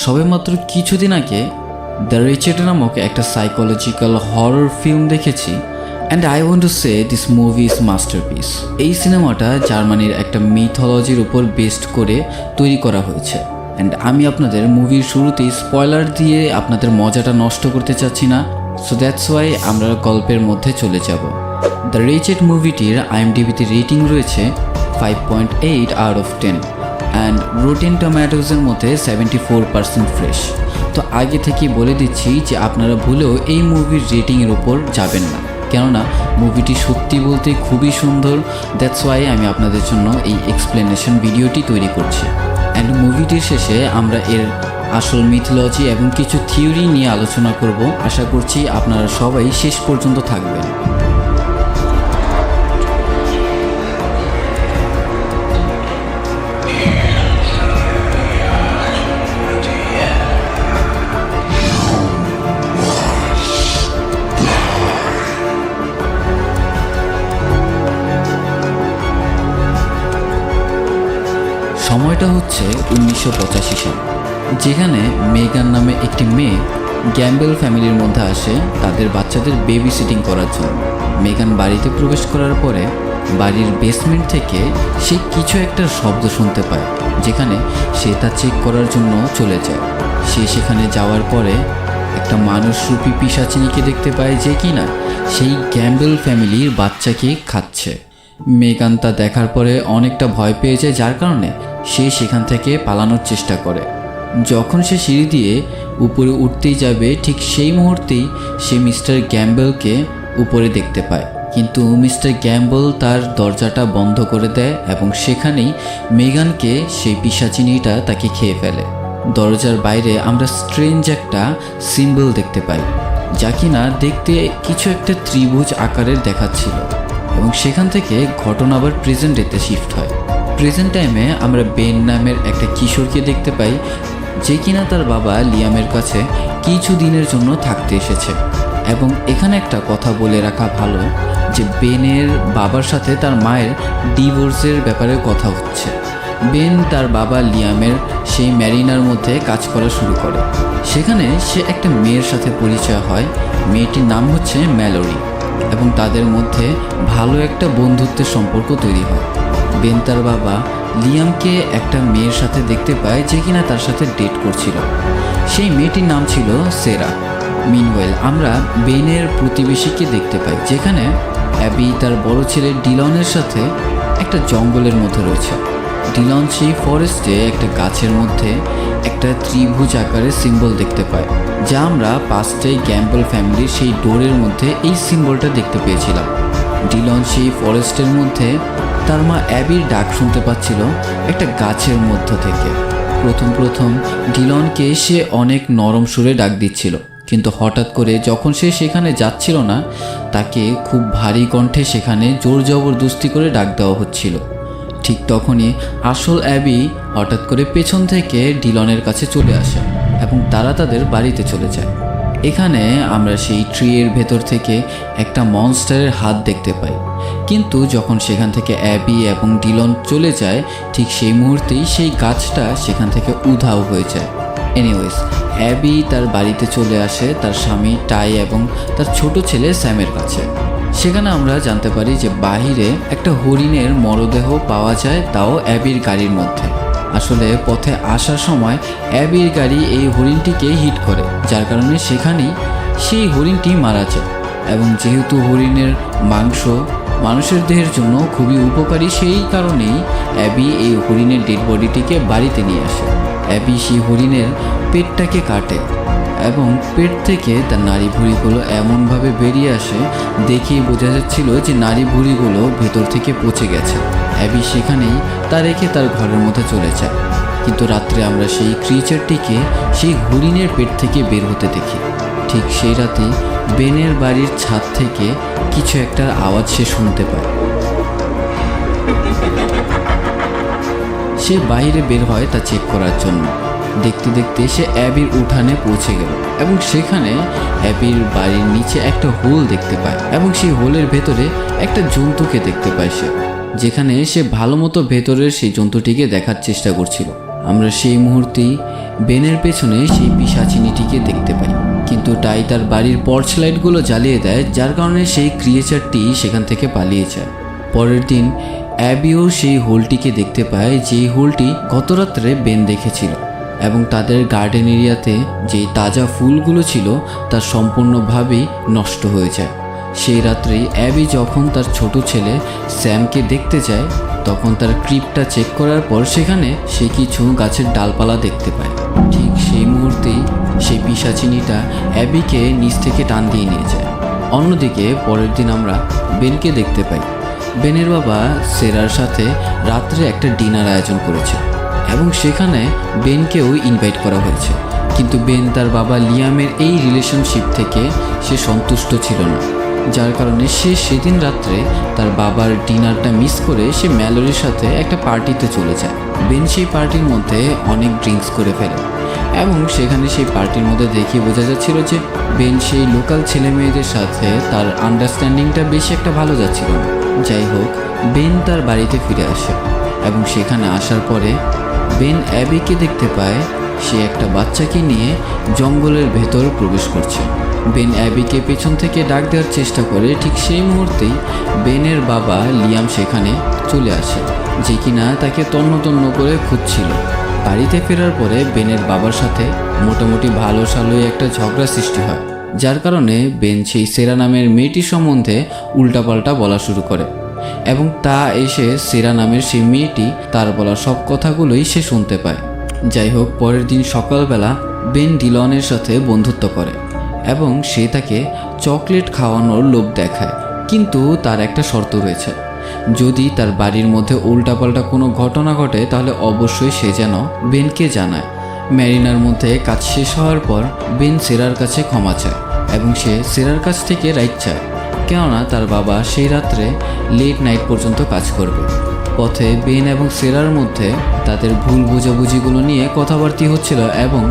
সবেমাত্র কিছুদিন আগে দ্য রিচেড নামক একটা সাইকোলজিক্যাল হরর ফিল্ম দেখেছি and I want to say this movie is masterpiece. এই সিনেমাটা জার্মানির একটা মিথোলজির উপর বেসড করে তৈরি করা হয়েছে অ্যান্ড আমি আপনাদের মুভির শুরুতেই স্পয়লার দিয়ে আপনাদের মজাটা নষ্ট করতে চাচ্ছি না, সো দ্যাটস ওয়াই আমরা গল্পের মধ্যে চলে যাব। দ্য রিচেড মুভিটির আইএমডিবিতে রেটিং রয়েছে 5.8 আউট অফ 10 অ্যান্ড রোটেন টমেটোজের মধ্যে 74% ফ্রেশ। তো আগে থেকেই বলে দিচ্ছি যে আপনারা ভুলেও এই মুভির রেটিংয়ের ওপর যাবেন না, কেননা মুভিটি সত্যি বলতে খুবই সুন্দর। দ্যাটস ওয়াই আমি আপনাদের জন্য এই এক্সপ্লেনেশন ভিডিওটি তৈরি করছি। অ্যান্ড মুভিটির শেষে আমরা এর আসল মিথোলজি এবং কিছু থিওরি নিয়ে আলোচনা করব। আশা করছি আপনারা সবাই শেষ পর্যন্ত থাকবেন। সময়টা হচ্ছে 1985 সাল, যেখানে মেগান নামে একটি মেয়ে গ্যাম্বেল ফ্যামিলির মধ্যে আসে তাদের বাচ্চাদের বেবি সিটিং করার জন্য। মেগান বাড়িতে প্রবেশ করার পরে বাড়ির বেসমেন্ট থেকে সে কিছু একটা শব্দ শুনতে পায়, যেখানে সে তা চেক করার জন্য চলে যায়। সে সেখানে যাওয়ার পরে একটা মানুষরূপী পিশাচিনীকে দেখতে পায়, যে কিনা সেই গ্যাম্বেল ফ্যামিলির বাচ্চাকে খাচ্ছে। মেগান তা দেখার পরে অনেকটা ভয় পেয়ে যায়, যার কারণে সে সেখান থেকে পালানোর চেষ্টা করে। যখন সে সিঁড়ি দিয়ে উপরে উঠতেই যাবে, ঠিক সেই মুহূর্তেই সে মিস্টার গ্যাম্বেলকে উপরে দেখতে পায়, কিন্তু মিস্টার গ্যাম্বেল তার দরজাটা বন্ধ করে দেয় এবং সেখানেই মেগানকে সেই পিশাচিনীটা তাকে খেয়ে ফেলে। দরজার বাইরে আমরা স্ট্রেঞ্জ একটা সিম্বল দেখতে পাই, যা কিনা দেখতে কিছু একটা ত্রিভুজ আকারের দেখাচ্ছিল এবং সেখান থেকে ঘটনা আবার প্রেজেন্ট ডেতে শিফট হয়। প্রেজেন্ট টাইমে আমরা বেন নামের একটা কিশোরকে দেখতে পাই, যে কিনা তার বাবা লিয়ামের কাছে কিছু দিনের জন্য থাকতে এসেছে। এবং এখানে একটা কথা বলে রাখা ভালো যে বেনের বাবার সাথে তার মায়ের ডিভোর্সের ব্যাপারে কথা হচ্ছে। বেন তার বাবা লিয়ামের সেই ম্যারিনার মধ্যে কাজ করা শুরু করে। সেখানে সে একটা মেয়ের সাথে পরিচয় হয়, মেয়েটির নাম হচ্ছে ম্যালোরি, এবং তাদের মধ্যে ভালো একটা বন্ধুত্বের সম্পর্ক তৈরি হয়। বেন তার বাবা লিয়ামকে একটা মেয়ের সাথে দেখতে পায়, যে কিনা তার সাথে ডেট করছিল। সেই মেয়েটির নাম ছিল সেরা। মিনওয়েল আমরা বেনের প্রতিবেশীকে দেখতে পাই, যেখানে অ্যাবি তার বড় ছেলে ডিলনের সাথে একটা জঙ্গলের মধ্যে রয়েছে। ডিলন সেই ফরেস্টে একটা গাছের মধ্যে একটা ত্রিভুজ আকারের সিম্বল দেখতে পায়, যা আমরা পাঁচটাই গ্যাম্বেল ফ্যামিলির সেই ডোরের মধ্যে এই সিম্বলটা দেখতে পেয়েছিলাম। ডিলন সেই ফরেস্টের মধ্যে তার মা অ্যাবির ডাক শুনতে পাচ্ছিল একটা গাছের মধ্য থেকে। প্রথম ডিলনকে সে অনেক নরম সুরে ডাক দিচ্ছিল, কিন্তু হঠাৎ করে যখন সে সেখানে যাচ্ছিল না, তাকে খুব ভারী কণ্ঠে সেখানে জোর জবরদস্তি করে ডাক দেওয়া হচ্ছিল। ঠিক তখনই আসল অ্যাবি হঠাৎ করে পেছন থেকে ডিলনের কাছে চলে আসে এবং তারা তাদের বাড়িতে চলে যায়। এখানে আমরা সেই ট্রিয়ের ভেতর থেকে একটা মনস্টারের হাত দেখতে পাই, কিন্তু যখন সেখান থেকে অ্যাবি এবং ডিলন চলে যায়, ঠিক সেই মুহূর্তেই সেই গাছটা সেখান থেকে উধাও হয়ে যায়। এনিওয়েজ, অ্যাবি তার বাড়িতে চলে আসে তার স্বামী টাই এবং তার ছোট ছেলে স্যামের কাছে। সেখানে আমরা জানতে পারি যে বাহিরে একটা হরিণের মরদেহ পাওয়া যায়, তাও অ্যাবির গাড়ির মধ্যে। আসলে পথে আসার সময় অ্যাবির গাড়ি এই হরিণটিকে হিট করে, যার কারণে সেখানেই সেই হরিণটি মারা যায়। এবং যেহেতু হরিণের মাংস মানুষের দেহের জন্য খুবই উপকারী, সেই কারণেই অ্যাবি এই হরিণের ডেড বডিটিকে বাড়িতে নিয়ে আসে। অ্যাবি সেই হরিণের পেটটাকে কাটে এবং পেট থেকে তার নাড়ি ভুঁড়িগুলো এমনভাবে বেরিয়ে আসে, দেখেই বোঝা যাচ্ছিল যে নাড়ি ভুঁড়িগুলো ভেতর থেকে পচে গেছে। অ্যাবি সেখানেই তা রেখে তার ঘরের মধ্যে চলে যায়। কিন্তু রাত্রে আমরা সেই ক্রিচারটিকে সেই হরিণের পেট থেকে বের হতে দেখি। ঠিক সেই রাতেই বেনের বাড়ির ছাদ থেকে কিছু একটা আওয়াজ সে শুনতে পায়। সে বাইরে বের হয় তা চেক করার জন্য। দেখতে দেখতে সে অ্যাবির উঠানে পৌঁছে গেল এবং সেখানে অ্যাবির বাড়ির নিচে একটা হোল দেখতে পায় এবং সেই হোলের ভেতরে একটা জন্তুকে দেখতে পায় সে, যেখানে সে ভালো মতো ভেতরের সেই জন্তুটিকে দেখার চেষ্টা করছিল। আমরা সেই মুহূর্তেই বেনের পেছনে সেই পিশাচিনীটিকে দেখতে পাই। কিন্তু টাই তার বাড়ির পর্চ লাইটগুলো জ্বালিয়ে দেয়, যার কারণে সেই ক্রিয়েচারটি সেখান থেকে পালিয়ে যায়। পরের দিন অ্যাবিও সেই হোলটিকে দেখতে পায়, যেই হোলটি গত রাত্রে বেন দেখেছিল, এবং তাদের গার্ডেন এরিয়াতে যেই তাজা ফুলগুলো ছিল তা সম্পূর্ণভাবেই নষ্ট হয়ে যায়। সেই রাত্রেই অ্যাবি যখন তার ছোট ছেলে স্যামকে দেখতে যায়, তখন তার ক্রিপটা চেক করার পর সেখানে সে কিছু গাছের ডালপালা দেখতে পায়। ঠিক সেই মুহূর্তেই সেই পিশাচিনীটা অ্যাবিকে নিচ থেকে টান দিয়ে নিয়ে যায়। অন্যদিকে পরের দিন আমরা বেনকে দেখতে পাই। বেনের বাবা সেরার সাথে রাত্রে একটা ডিনার আয়োজন করেছে এবং সেখানে বেনকেও ইনভাইট করা হয়েছে। কিন্তু বেন তার বাবা লিয়ামের এই রিলেশনশিপ থেকে সে সন্তুষ্ট ছিল না, যার কারণে সে সেদিন রাত্রে তার বাবার ডিনারটা মিস করে সে ম্যালোরির সাথে একটা পার্টিতে চলে যায়। বেন সেই পার্টির মধ্যে অনেক ড্রিঙ্কস করে ফেলে এবং সেখানে সেই পার্টির মধ্যে দেখে বোঝা যাচ্ছিল যে বেন সেই লোকাল ছেলে মেয়েদের সাথে তার আন্ডারস্ট্যান্ডিংটা বেশি একটা ভালো যাচ্ছিল না। যাই হোক, বেন তার বাড়িতে ফিরে আসে এবং সেখানে আসার পরে বেন অ্যাবিকে দেখতে পায় সে একটা বাচ্চাকে নিয়ে জঙ্গলের ভেতর প্রবেশ করছে। বেন অ্যাবিকে পেছন থেকে ডাক দেওয়ার চেষ্টা করে, ঠিক সেই মুহূর্তেই বেনের বাবা লিয়াম সেখানে চলে আসে, যে কিনা তাকে তন্ন তন্ন করে খুঁজছিল। বাড়িতে ফেরার পরে বেনের বাবার সাথে মোটামুটি ভালো সালোই একটা ঝগড়া সৃষ্টি হয়, যার কারণে বেন সেই সেরা নামের মেয়েটির সম্বন্ধে উল্টাপাল্টা বলা শুরু করে এবং তা এসে সেরা নামের সেই মেয়েটি তার বলা সব কথাগুলোই সে শুনতে পায়। যাই হোক, পরের দিন সকালবেলা বেন ডিলনের সাথে বন্ধুত্ব করে এবং সে তাকে চকলেট খাওয়ানোর লোভ দেখায়, কিন্তু তার একটা শর্ত রয়েছে। যদি তার বাড়ির মধ্যে উল্টাপাল্টা কোনো ঘটনা ঘটে তাহলে অবশ্যই সে যেন বেনকে জানায়। ম্যারিনার মধ্যে কাজ শেষ হওয়ার পর বেন সেরার কাছে ক্ষমা চায় এবং সে সেরার কাছ থেকে রাইট চায়, কেননা তার বাবা সেই রাত্রে লেট নাইট পর্যন্ত কাজ করবে। পথে বেন এবং সেরার মধ্যে তাদের ভুল বোঝাবুঝিগুলো নিয়ে কথাবার্তা হচ্ছিল এবং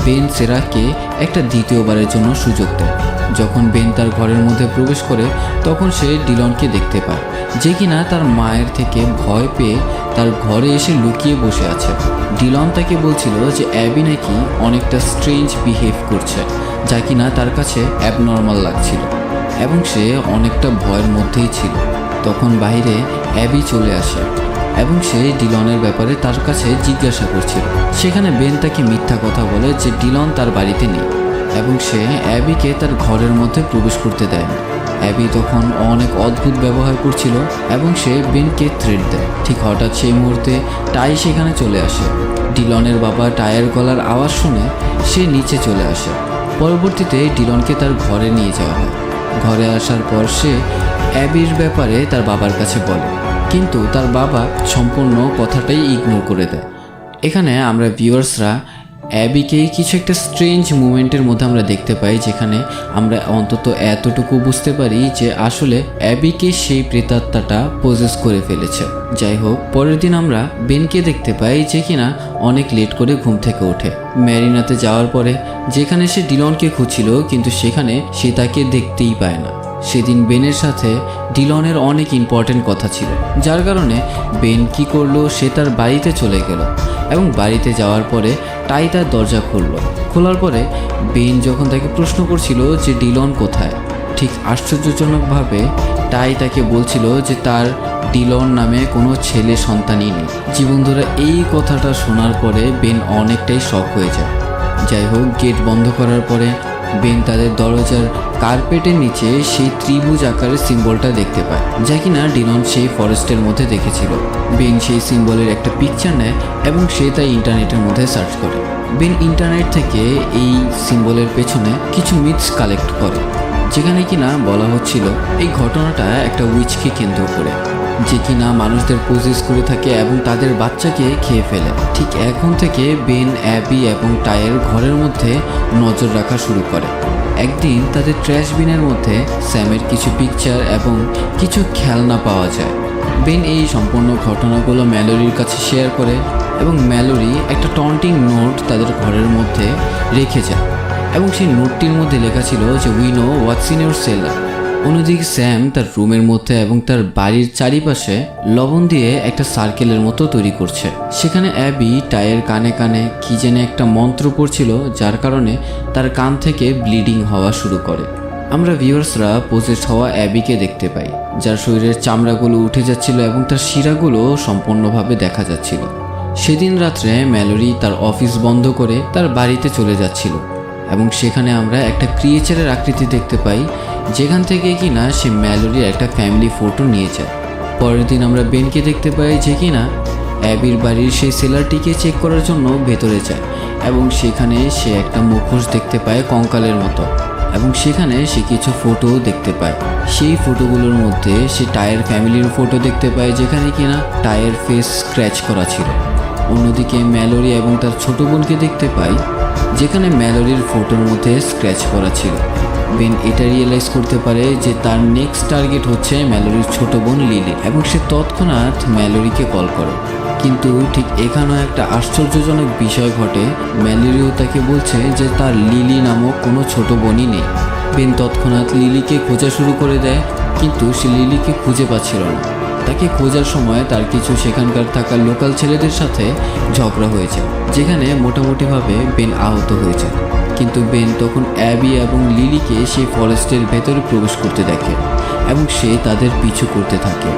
বেন সেরাকে একটা দ্বিতীয়বারের জন্য সুযোগ দেয়। যখন বেন তার ঘরের মধ্যে প্রবেশ করে তখন সে ডিলনকে দেখতে পায়, যে কিনা তার মায়ের থেকে ভয় পেয়ে তার ঘরে এসে লুকিয়ে বসে আছে। ডিলন তাকে বলছিল যে অ্যাবি নাকি অনেকটা স্ট্রেঞ্জ বিহেভ করছে, যা কিনা তার কাছে অ্যাবনর্মাল লাগছিল এবং সে অনেকটা ভয়ের মধ্যেই ছিল। তখন বাইরে অ্যাবি চলে আসে এবং সে ডিলনের ব্যাপারে তার কাছে জিজ্ঞাসা করছিল। সেখানে বেন তাকে মিথ্যা কথা বলে যে ডিলন তার বাড়িতে নেই এবং সে অ্যাবিকে তার ঘরের মধ্যে প্রবেশ করতে দেয় না। অ্যাবি তখন অনেক অদ্ভুত ব্যবহার করছিল এবং সে বেনকে থ্রেট দেয়। ঠিক হঠাৎ সেই মুহূর্তে টাই সেখানে চলে আসে। ডিলনের বাবা টায়ের গলার আওয়াজ শুনে সে নিচে চলে আসে। পরবর্তীতে ডিলনকে তার ঘরে নিয়ে যাওয়া হয়। ঘরে আসার পর সে অ্যাবির ব্যাপারে তার বাবার কাছে বলে, কিন্তু তার বাবা সম্পূর্ণ কথাটাই ইগনোর করে দেয়। এখানে আমরা ভিউয়ার্সরা অ্যাবিকে কিছু একটা স্ট্রেঞ্জ মুভমেন্টের মধ্যে আমরা দেখতে পাই, যেখানে আমরা অন্তত এতটুকু বুঝতে পারি যে আসলে অ্যাবিকে সেই প্রেতাত্মাটা পজেস করে ফেলেছে। যাই হোক, পরের দিন আমরা বেনকে দেখতে পাই যে কিনা অনেক লেট করে ঘুম থেকে ওঠে। ম্যারিনাতে যাওয়ার পরে যেখানে সে ডিলনকে খুঁজছিল, কিন্তু সেখানে সে তাকে দেখতেই পায় না। সেদিন বেনের সাথে ডিলনের অনেক ইম্পর্টেন্ট কথা ছিল, যার কারণে বেন কি করলো, সে তার বাড়িতে চলে গেল এবং বাড়িতে যাওয়ার পরে টাই তার দরজা খোলার পরে বেন যখন তাকে প্রশ্ন করছিল যে ডিলন কোথায়, ঠিক আশ্চর্যজনকভাবে টাই তাকে বলছিল যে তার ডিলন নামে কোনো ছেলে সন্তানই নেই। বন্ধুরা, এই কথাটা শোনার পরে বেন অনেকটাই শক হয়ে যায়। যাই হোক, গেট বন্ধ করার পরে বেন তাদের দরজার কার্পেটের নিচে সেই ত্রিভুজ আকারের সিম্বলটা দেখতে পায়, যা কিনা ডিলন সেই ফরেস্টের মধ্যে দেখেছিল। বেন সেই সিম্বলের একটা পিকচার নেয় এবং সে তাই ইন্টারনেটের মধ্যে সার্চ করে। বেন ইন্টারনেট থেকে এই সিম্বলের পেছনে কিছু মিথস কালেক্ট করে, যেখানে কিনা বলা হচ্ছিল এই ঘটনাটা একটা উইচকে কেন্দ্র করে, যে কিনা মানুষদের পজেস করে থাকে এবং তাদের বাচ্চাকে খেয়ে ফেলে। ঠিক এখন থেকে বেন, অ্যাবি এবং টায়ের ঘরের মধ্যে নজর রাখা শুরু করে। একদিন তাদের ট্র্যাশ বিনের মধ্যে স্যামের কিছু পিকচার এবং কিছু খেলনা পাওয়া যায়। বেন এই সম্পূর্ণ ঘটনাগুলো ম্যালোরির কাছে শেয়ার করে এবং ম্যালোরি একটা টন্টিং নোট তাদের ঘরের মধ্যে রেখে যায় এবং সেই নোটটির মধ্যে লেখা ছিল যে we know what's in your seller. অন্যদিকে স্যাম তার রুমের মধ্যে এবং তার বাড়ির চারিপাশে লবণ দিয়ে একটা সার্কেলের মতো তৈরি করছে। সেখানে অ্যাবি টাইয়ের কানে কানে কি যেন একটা মন্ত্র পড়ছিল, যার কারণে তার কান থেকে ব্লিডিং হওয়া শুরু করে। আমরা ভিউয়ার্সরা পজেসড হওয়া অ্যাবিকে দেখতে পাই, যার শরীরের চামড়াগুলো উঠে যাচ্ছিল এবং তার শিরাগুলো সম্পূর্ণভাবে দেখা যাচ্ছিল। সেদিন রাত্রে ম্যালোরি তার অফিস বন্ধ করে তার বাড়িতে চলে যাচ্ছিল এবং সেখানে আমরা একটা ক্রিয়েচারের আকৃতি দেখতে পাই, যেখান থেকে কিনা সে ম্যালোরির একটা ফ্যামিলি ফটো নিয়ে যায়। পরের দিন আমরা বেনকে দেখতে পাই যে কিনা অ্যাবির বাড়ির সেই সেলারটিকে চেক করার জন্য ভেতরে যায় এবং সেখানে সে একটা মুখোশ দেখতে পায় কঙ্কালের মতো এবং সেখানে সে কিছু ফটো দেখতে পায়। সেই ফটোগুলোর মধ্যে সে টায়ের ফ্যামিলির ফটো দেখতে পায়, যেখানে কিনা টায়ের ফেস স্ক্র্যাচ করা ছিল। অন্যদিকে ম্যালোরি এবং তার ছোট বোনকে দেখতে পাই, যেখানে ম্যালোরির ফটোর মধ্যে স্ক্র্যাচ করা ছিল। বেন এটা রিয়েলাইজ করতে পারে যে তার নেক্সট টার্গেট হচ্ছে ম্যালোরির ছোট বোন লিলি এবং সে তৎক্ষণাৎ ম্যালোরিকে কল করে। কিন্তু ঠিক এখানেও একটা আশ্চর্যজনক বিষয় ঘটে। ম্যালোরিও তাকে বলছে যে তার লিলি নামক কোনো ছোট বোনই নেই। বেন তৎক্ষণাৎ লিলিকে খোঁজা শুরু করে দেয়, কিন্তু সে লিলিকে খুঁজে পাচ্ছিল না। তাকে খোঁজার সময় তার কিছু সেখানকার থাকা লোকাল ছেলেদের সাথে ঝগড়া হয়েছে, যেখানে মোটামুটিভাবে বেন আহত হয়েছে। কিন্তু বেন তখন অ্যাবি এবং লিলিকে সেই ফরেস্টের ভেতরে প্রবেশ করতে দেখে এবং সে তাদের পিছু করতে থাকে।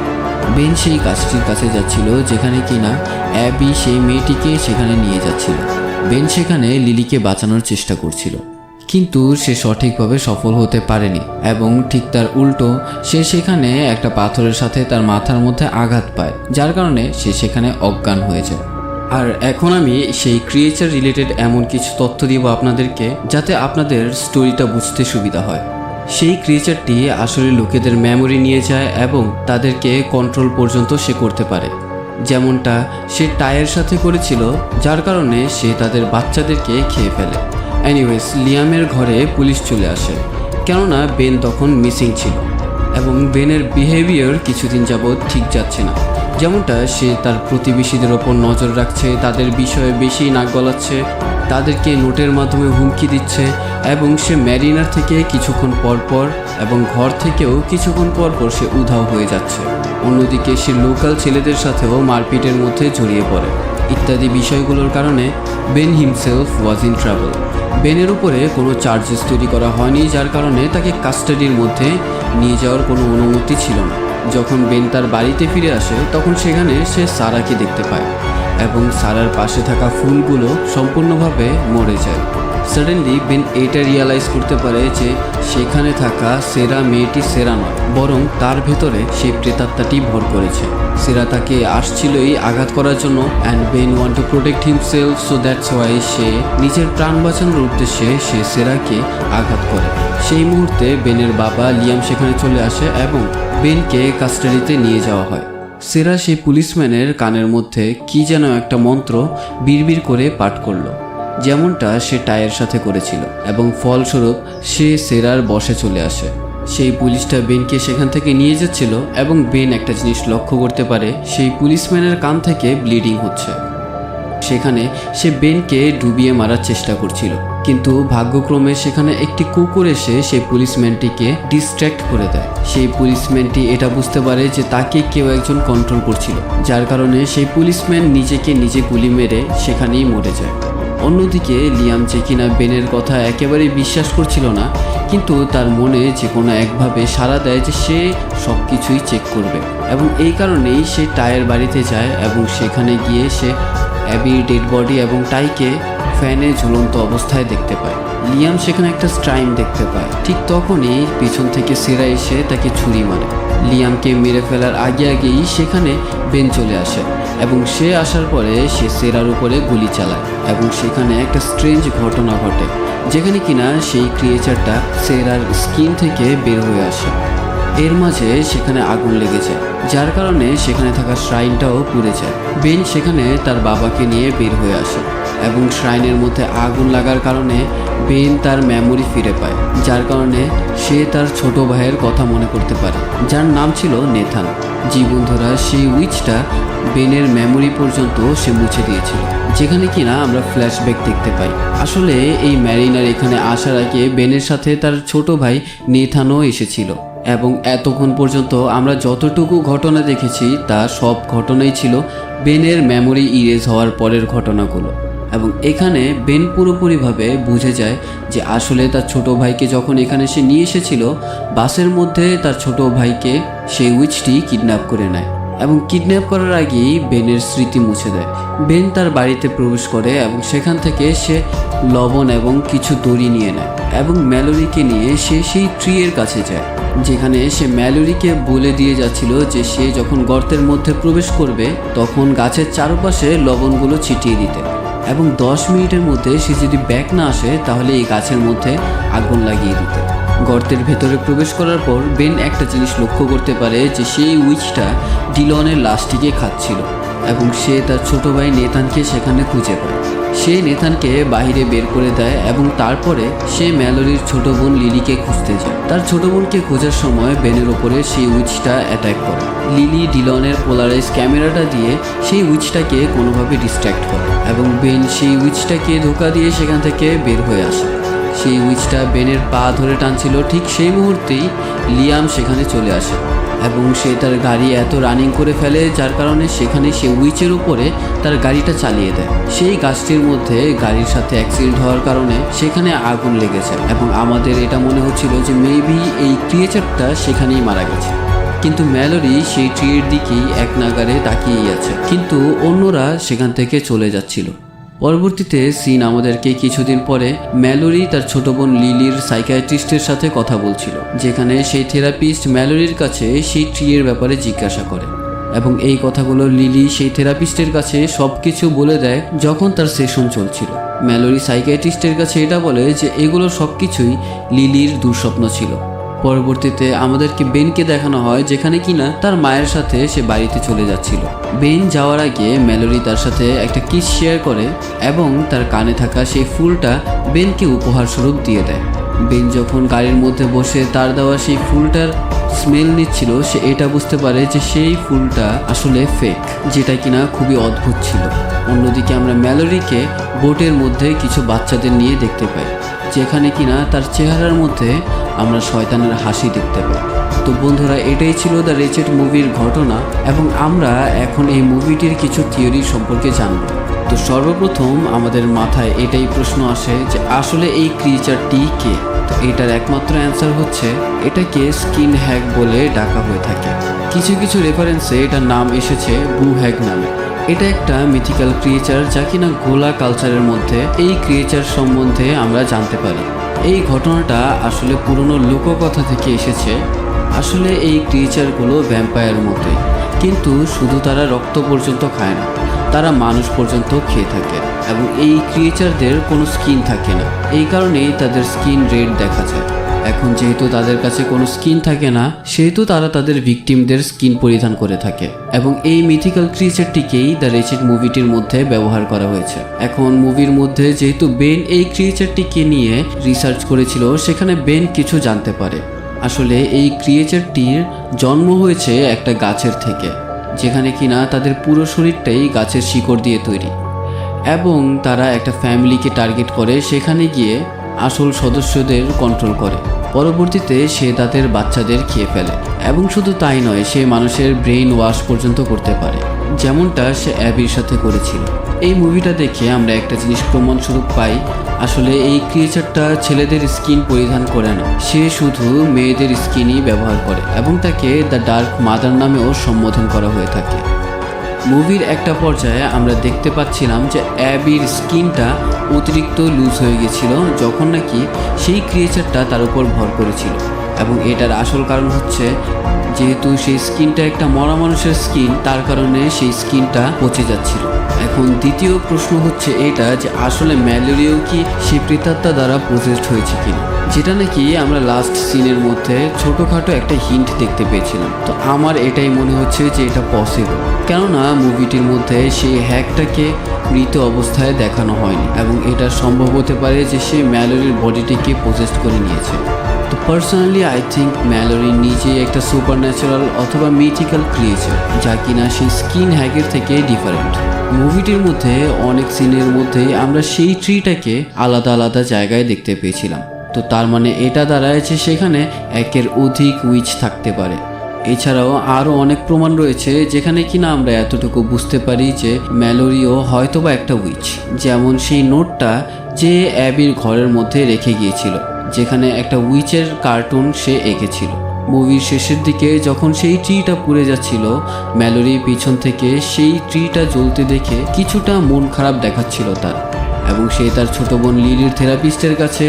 বেন সেই গাছটির কাছে যাচ্ছিল, যেখানে কিনা অ্যাবি সেই মেয়েটিকে সেখানে নিয়ে যাচ্ছিল। বেন সেখানে লিলিকে বাঁচানোর চেষ্টা করছিল, কিন্তু সে সঠিকভাবে সফল হতে পারেনি এবং ঠিক তার উল্টো সে সেখানে একটা পাথরের সাথে তার মাথার মধ্যে আঘাত পায়, যার কারণে সে সেখানে অজ্ঞান হয়ে যায়। আর এখন আমি সেই ক্রিয়েচার রিলেটেড এমন কিছু তথ্য দিব আপনাদেরকে, যাতে আপনাদের স্টোরিটা বুঝতে সুবিধা হয়। সেই ক্রিয়েচারটি আসলে লোকেদের মেমোরি নিয়ে যায় এবং তাদেরকে কন্ট্রোল পর্যন্ত সে করতে পারে, যেমনটা সে টায়ের সাথে করেছিল, যার কারণে সে তাদের বাচ্চাদেরকে খেয়ে ফেলে। এনিওয়েজ, লিয়ামের ঘরে পুলিশ চলে আসে, কেননা বেন তখন মিসিং ছিল এবং বেনের বিহেভিয়ার কিছুদিন যাবৎ ঠিক যাচ্ছে না। যেমনটা সে তার প্রতিবেশীদের ওপর নজর রাখছে, তাদের বিষয়ে বেশি নাক গলাচ্ছে, তাদেরকে নোটের মাধ্যমে হুমকি দিচ্ছে এবং সে ম্যারিনার থেকে কিছুক্ষণ পরপর এবং ঘর থেকেও কিছুক্ষণ পরপর সে উধাও হয়ে যাচ্ছে। অন্যদিকে সে লোকাল ছেলেদের সাথেও মারপিটের মধ্যে জড়িয়ে পড়ে। ইত্যাদি বিষয়গুলোর কারণে Ben himself was in trouble. বেনের উপরে কোনো চার্জেস তৈরি করা হয়নি, যার কারণে তাকে কাস্টাডির মধ্যে নিয়ে যাওয়ার কোনো অনুমতি ছিল না। যখন বেন তার বাড়িতে ফিরে আসে, তখন সেখানে সে সারাকে দেখতে পায় এবং সারার পাশে থাকা ফুলগুলো সম্পূর্ণভাবে মরে যায়। সাডেনলি বেন এটা রিয়ালাইজ করতে পারে যে সেখানে থাকা সেরা মেয়েটি সেরা নয়, বরং তার ভেতরে সেই প্রেতাত্মাটি ভর করেছে। সেরা তাকে আসছিলই আঘাত করার জন্য, and Ben want to protect himself, so that's why সে নিজের প্রাণ বাঁচানোর উদ্দেশ্যে সে সেরাকে আঘাত করে। সেই মুহূর্তে বেনের বাবা লিয়াম সেখানে চলে আসে এবং বেনকে কাস্টাডিতে নিয়ে যাওয়া হয়। সেরা সেই পুলিশম্যানের কানের মধ্যে কি যেন একটা মন্ত্র বিড়বিড় করে পাঠ করলো, যেমনটা সে টায়ের সাথে করেছিল, এবং ফলস্বরূপ সে সেরার বসে চলে আসে। সেই পুলিশটা বেনকে সেখান থেকে নিয়ে যাচ্ছিল এবং বেন একটা জিনিস লক্ষ্য করতে পারে, সেই পুলিশম্যানের কান থেকে ব্লিডিং হচ্ছে। সেখানে সে বেনকে ডুবিয়ে মারার চেষ্টা করছিল, কিন্তু ভাগ্যক্রমে সেখানে একটি কুকুর এসে সেই পুলিশম্যানটিকে ডিস্ট্র্যাক্ট করে দেয়। সেই পুলিশম্যানটি এটা বুঝতে পারে যে তাকে কেউ একজন কন্ট্রোল করছিল, যার কারণে সেই পুলিশম্যান নিজেকে নিজে গুলি মেরে সেখানেই মরে যায়। অন্যদিকে লিয়াম যে কিনা বেনের কথা একেবারেই বিশ্বাস করছিল না, কিন্তু তার মনে যে কোনো একভাবে সাড়া দেয় যে সে সব কিছুই চেক করবে, এবং এই কারণেই সে টায়ের বাড়িতে যায় এবং সেখানে গিয়ে সে অ্যাবির ডেড বডি এবং টাইকে ফ্যানে ঝুলন্ত অবস্থায় দেখতে পায়। লিয়াম সেখানে একটা স্ট্রাইম দেখতে পায়। ঠিক তখনই পিছন থেকে সেরা এসে তাকে ছুরি মারে। লিয়ামকে মেরে ফেলার আগেই সেখানে বেন চলে আসে এবং সে আসার পরে সে সেরার উপরে গুলি চালায় এবং সেখানে একটা স্ট্রেঞ্জ ঘটনা ঘটে, যেখানে কিনা সেই ক্রিয়েচারটা সেরার স্কিন থেকে বের হয়ে আসে। এর মাঝে সেখানে আগুন লেগে যায়, যার কারণে সেখানে থাকা শ্রাইনটাও পুড়ে যায়। বেন সেখানে তার বাবাকে নিয়ে বের হয়ে আসে এবং শ্রাইনের মধ্যে আগুন লাগার কারণে বেন তার মেমোরি ফিরে পায়, যার কারণে সে তার ছোট ভাইয়ের কথা মনে করতে পারে, যার নাম ছিল নেথান। বন্ধুরা, সেই উইচটা বেনের মেমোরি পর্যন্ত সে মুছে দিয়েছিল, যেখানে কিনা আমরা ফ্ল্যাশব্যাক দেখতে পাই। আসলে এই ম্যারিনার এখানে আসার আগে বেনের সাথে তার ছোট ভাই নেথানও এসেছিল। এবং এতক্ষণ পর্যন্ত আমরা যতটুকু ঘটনা দেখেছি তা সব ঘটনাই ছিল বেনের মেমোরি ইরেজ হওয়ার পরের ঘটনাগুলো। এবং এখানে বেন পুরোপুরিভাবে বুঝে যায় যে আসলে তার ছোট ভাইকে যখন এখানে সে নিয়ে এসেছিল, বাসের মধ্যে তার ছোট ভাইকে সেই উইচটি কিডন্যাপ করে নেয় এবং কিডন্যাপ করার আগেই বেনের স্মৃতি মুছে দেয়। বেন তার বাড়িতে প্রবেশ করে এবং সেখান থেকে সে লবণ এবং কিছু দড়ি নিয়ে নেয় এবং ম্যালোরিকে নিয়ে সে সেই ট্রি এর কাছে যায়, যেখানে সে ম্যালোরিকে বলে দিয়ে যাচ্ছিল যে সে যখন গর্তের মধ্যে প্রবেশ করবে তখন গাছের চারপাশে লবণগুলো ছিটিয়ে দিতে এবং 10 মিনিটের মধ্যে সে যদি ব্যাক না আসে তাহলে এই গাছের মধ্যে আগুন লাগিয়ে দিতে। গর্তের ভেতরে প্রবেশ করার পর বেন একটা জিনিস লক্ষ্য করতে পারে যে সেই উইচটা ডিলনের লাশটিকে খাচ্ছিল এবং সে তার ছোট ভাই নেথানকে সেখানে খুঁজে পায়। সে নেথানকে বাইরে বের করে দেয় এবং তারপরে সে ম্যালোরির ছোট বোন লিলিকে খুঁজতে যায়। তার ছোট বোনকে খোঁজার সময় বেনের ওপরে সেই উইচটা অ্যাটাক করে। লিলি ডিলনের পোলারাইজ ক্যামেরাটা দিয়ে সেই উইচটাকে কোনোভাবে ডিস্ট্র্যাক্ট করে এবং বেন সেই উইচটাকে ধোকা দিয়ে সেখান থেকে বের হয়ে আসে। সেই উইচটা বেনের পা ধরে টানছিল, ঠিক সেই মুহূর্তেই লিয়াম সেখানে চলে আসে এবং সে তার গাড়ি এত রানিং করে ফেলে যার কারণে সেখানে সে উইচের উপরে তার গাড়িটা চালিয়ে দেয়। সেই গাছটির মধ্যে গাড়ির সাথে অ্যাক্সিডেন্ট হওয়ার কারণে সেখানে আগুন লেগেছে এবং আমাদের এটা মনে হচ্ছিল যে মেবি এই ক্রিয়েচারটা সেখানেই মারা গেছে। কিন্তু ম্যালোরি সেই ট্রির দিকেই এক নাগারে তাকিয়েই আছে, কিন্তু অন্যরা সেখান থেকে চলে যাচ্ছিল। পরবর্তীতে সিন আমাদেরকে কিছুদিন পরে ম্যালোরি তার ছোট বোন লিলির সাইকিয়াট্রিস্টের সাথে কথা বলছিল, যেখানে সেই থেরাপিস্ট ম্যালোরির কাছে সেই ট্রিয়ের ব্যাপারে জিজ্ঞাসা করে এবং এই কথাগুলো লিলি সেই থেরাপিস্টের কাছে সব কিছু বলে দেয় যখন তার সেশন চলছিল। ম্যালোরি সাইকিয়াট্রিস্টের কাছে এটা বলে যে এগুলো সব কিছুই লিলির দুঃস্বপ্ন ছিল। পরবর্তীতে আমাদেরকে বেনকে দেখানো হয় যেখানে কিনা তার মায়ের সাথে সে বাড়িতে চলে যাচ্ছিল। বেন যাওয়ার আগে ম্যালোরি তার সাথে একটা কিস শেয়ার করে এবং তার কানে থাকা সেই ফুলটা বেনকে উপহার স্বরূপ দিয়ে দেয়। বেন যখন গাড়ির মধ্যে বসে তার দেওয়া সেই ফুলটার স্মেল নিচ্ছিল, সে এটা বুঝতে পারে যে সেই ফুলটা আসলে ফেক, যেটা কিনা খুবই অদ্ভুত ছিল। অন্যদিকে আমরা ম্যালোরিকে বোটের মধ্যে কিছু বাচ্চাদের নিয়ে দেখতে পাই, যেখানে কিনা তার চেহারার মধ্যে আমরা শয়তানের হাসি দেখতে পাই। তো বন্ধুরা, এটাই ছিল দ্য রেচেড মুভির ঘটনা এবং আমরা এখন এই মুভিটির কিছু থিওরি সম্পর্কে জানব। তো সর্বপ্রথম আমাদের মাথায় এটাই প্রশ্ন আসে যে আসলে এই ক্রিয়েচারটি কে? তো এটার একমাত্র অ্যান্সার হচ্ছে এটাকে স্কিন হ্যাগ বলে ডাকা হয়ে থাকে। কিছু কিছু রেফারেন্সে এটার নাম এসেছে বু হ্যাগ নামে। এটা একটা মিথিক্যাল ক্রিয়েচার যা কিনা গোলা কালচারের মধ্যে এই ক্রিয়েচার সম্বন্ধে আমরা জানতে পারি। এই ঘটনাটা আসলে পুরনো লোককথা থেকে এসেছে। আসলে এই ক্রিয়েচারগুলো ভ্যাম্পায়ার মতোই, কিন্তু শুধু তারা রক্ত পর্যন্ত খায় না, তারা মানুষ পর্যন্ত খেয়ে থাকে এবং এই ক্রিয়েচারদের কোনো স্কিন থাকে না, এই কারণেই তাদের স্কিন রেড দেখা যায়। এখন যেহেতু তাদের কাছে কোনো স্কিন থাকে না, সেহেতু তারা তাদের ভিকটিমদের স্কিন পরিধান করে থাকে এবং এই মিথিক্যাল ক্রিয়েচারটিকেই দ্য রেচেড মুভিটির মধ্যে ব্যবহার করা হয়েছে। এখন মুভির মধ্যে যেহেতু বেন এই ক্রিয়েচারটিকে নিয়ে রিসার্চ করেছিল, সেখানে বেন কিছু জানতে পারে। আসলে এই ক্রিয়েচারটির জন্ম হয়েছে একটা গাছের থেকে, যেখানে কিনা তাদের পুরো শরীরটাই গাছের শিকড় দিয়ে তৈরি এবং তারা একটা ফ্যামিলিকে টার্গেট করে সেখানে গিয়ে আসল সদস্যদের কন্ট্রোল করে। পরবর্তীতে সে তাদের বাচ্চাদের খেয়ে ফেলে এবং শুধু তাই নয়, সে মানুষের ব্রেইন ওয়াশ পর্যন্ত করতে পারে, যেমনটা সে অ্যাবির সাথে করেছিল। এই মুভিটা দেখে আমরা একটা জিনিস প্রমাণস্বরূপ পাই, আসলে এই ক্রিয়েচারটা ছেলেদের স্কিন পরিধান করে না, সে শুধু মেয়েদের স্কিনই ব্যবহার করে এবং তাকে দ্য ডার্ক মাদার নামেও সম্বোধন করা হয়ে থাকে। মুভির একটা পর্যায়ে আমরা দেখতে পাচ্ছিলাম যে অ্যাবির স্কিনটা অতিরিক্ত লুজ হয়ে গেছিল যখন নাকি সেই ক্রিয়েচারটা তার উপর ভর করেছিল, এবং এটার আসল কারণ হচ্ছে যেহেতু সেই স্কিনটা একটা মরা মানুষের স্কিন, তার কারণে সেই স্কিনটা পচে যাচ্ছিল। এখন দ্বিতীয় প্রশ্ন হচ্ছে এটা যে আসলে ম্যালোরিও কি সেই প্রেতাত্মা দ্বারা প্রসেসড হয়েছে কিনা, যেটা নাকি আমরা লাস্ট সিনের মধ্যে ছোটোখাটো একটা হিন্ট দেখতে পেয়েছিলাম। তো আমার এটাই মনে হচ্ছে যে এটা পসিবল, কেননা মুভিটির মধ্যে সেই হ্যাকটাকে মৃত অবস্থায় দেখানো হয়নি এবং এটা সম্ভব হতে পারে যে সে ম্যালোরির বডিটিকে প্রসেসড করে নিয়েছে। তো পার্সোনালি আই থিঙ্ক ম্যালোরি নিজেই একটা সুপার ন্যাচারাল অথবা মিথিক্যাল ক্রিয়েচার, যা কিনা সেই স্কিন হ্যাগের থেকে ডিফারেন্ট। মুভিটির মধ্যে অনেক সিনের মধ্যে আমরা সেই ট্রিটাকে আলাদা আলাদা জায়গায় দেখতে পেয়েছিলাম। তো তার মানে এটা দাঁড়ায় যে সেখানে একের অধিক উইচ থাকতে পারে। এছাড়াও আরও অনেক প্রমাণ রয়েছে যেখানে কিনা আমরা এতটুকু বুঝতে পারি যে ম্যালোরিও হয়তোবা একটা উইচ। যেমন সেই নোটটা যে অ্যাবির ঘরের মধ্যে রেখে গিয়েছিল, যেখানে একটা উইচের কার্টুন সে এঁকেছিল। মুভির শেষের দিকে যখন সেই ট্রিটা পুড়ে যাচ্ছিল, ম্যালোরি পিছন থেকে সেই ট্রিটা জ্বলতে দেখে কিছুটা মন খারাপ দেখাচ্ছিল তার, এবং সে তার ছোট বোন লিলির থেরাপিস্টের কাছে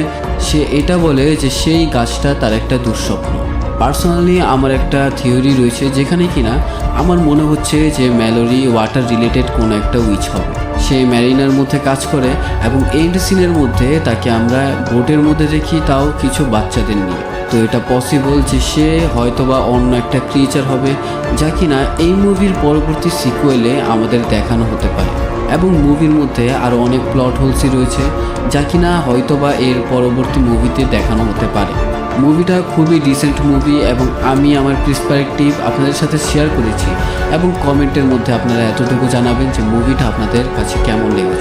সে এটা বলে যে সেই গাছটা তার একটা দুঃস্বপ্ন। পার্সোনালি আমার একটা থিওরি রয়েছে যেখানে কিনা আমার মনে হচ্ছে যে ম্যালোরি ওয়াটার রিলেটেড কোনো একটা উইচ হবে। সে ম্যারিনার মধ্যে কাজ করে এবং এন্ড সিনের মধ্যে তাকে আমরা বোটের মধ্যে দেখি, তাও কিছু বাচ্চাদের নিয়ে। তো এটা পসিবল যে সে হয়তোবা অন্য একটা ক্রিয়েচার হবে যা কিনা এই মুভির পরবর্তী সিকুয়েলে আমাদের দেখানো হতে পারে। এবং মুভির মধ্যে আরও অনেক প্লট হোলসই রয়েছে যা কিনা হয়তোবা এর পরবর্তী মুভিতে দেখানো হতে পারে। মুভিটা খুবই ডিসেন্ট মুভি এবং আমি আমার পার্সপেক্টিভ আপনাদের সাথে শেয়ার করেছি, এবং কমেন্টের মধ্যে আপনারা এতটুকু জানাবেন যে মুভিটা আপনাদের কাছে কেমন লেগেছে।